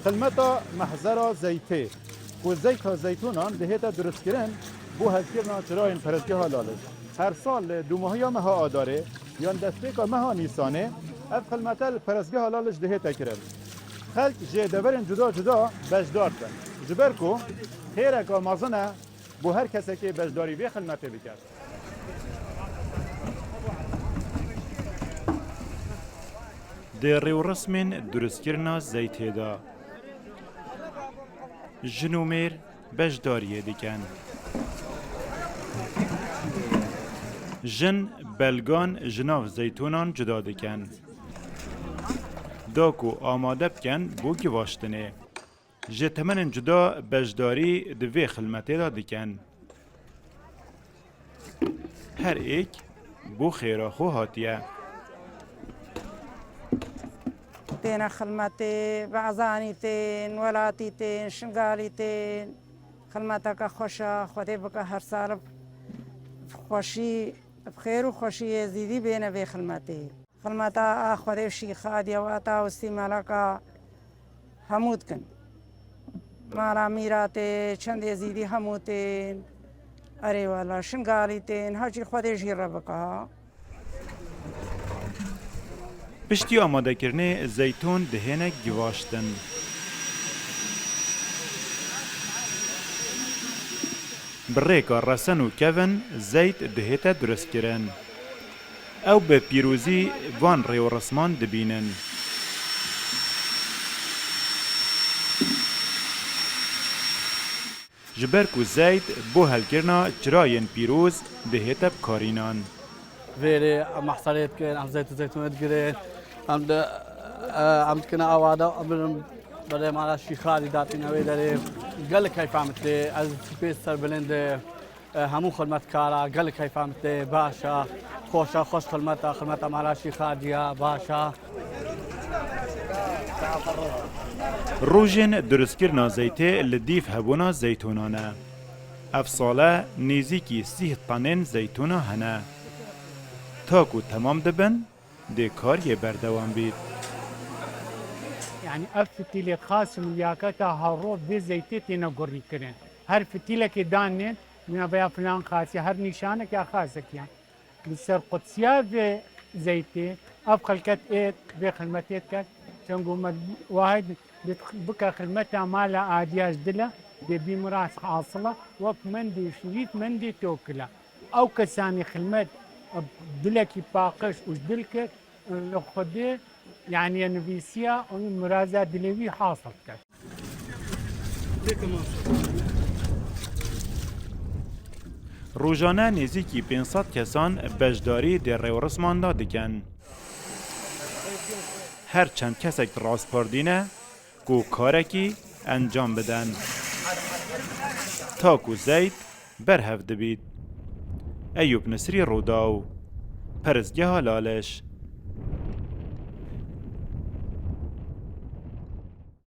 خلمتا محزرا زیته و زیت زیتونان دهیتا درست کرن بو هزکرنا چراین پرزگه لالش هر سال دو ماهی مها آداره یان دسته که مها نیسانه اف خلمتا پرزگه لالش دهیتا کرن خلق جه دورن جدا جدا بجدار کن جبر کو خیره که مازنه بو هر کسی که بجداری به خلمته بکرد در ریو رسمین درستکرنا زیته دا جنومیر بجداریه دیکن جن بلگان جناف زیتونان جدا دیکن داکو آماده بکن بو گواشتنه جه تمن جدا بجداری دوی خلمته دا دیکن هر ایک بو خیراخو هاتیه تين خلمتي بعزاني تين ولاتي تين شنقالي تين خلمتك خوشة خودي بك هر سال خوشي بخير وخوشي يزيدي بين بي خلمتي خلمتا خودي شيخا ديواتا واستمالك همودكن مارا ميراتي چند يزيدي هموتين اري والا شنقالي تين هاجي خودي جيرا بك پشتی آماده کرنه زیتون دهنه گواشتن. بریکا رسن و کون زیت دهیتا درست کرن. او به پیروزی وان ریو رسمان دبینن. جبرکو زیت بو هل کرنا چراین پیروز دهیتا بکارینان. فيري محصريت كين عم زيت وزيتون تقرين عم تكنا أوادا بدي مع الشيخالي داتين أوي داري قال لك كيف عملت لي از بيستر بلند همون خدمت كارا قال لك كيف عملت لي باشا خوش خدمتها مع الشيخالية باشا روژن درستکرنا زیته لدیف هبونا زیتونانه. افصاله نیزیکی 30 طنین زیتونا هنه. تاکو تمام دبن ده کاری بردوام بید. يعني اف فتيله خاص من ياكتا هاروف دي زيتي نقري كرين هر فتيله كي دانين من بيا فلان خاص هر نشانك يا خاصك يعني بسر قدسيا في زيتي اف خلكت ايت في خدمتيت كات تنقوم واحد بكا خدمتها مالا عادياش دلا دي بمراس حاصله وف مندي شريط مندي توكله او كساني خدمت دلكي باقش وش دلك خدي يعني نفيسيا ومرازا دلوي حاصل كات روزانه نزدیکی 500 کسان بجداری در ریو رسمان دادکن. هر چند کسک راسپاردینه کو کارکی انجام بدن. تاکو زید برهف دبید. ایوب نصری روداو پرزگه لالش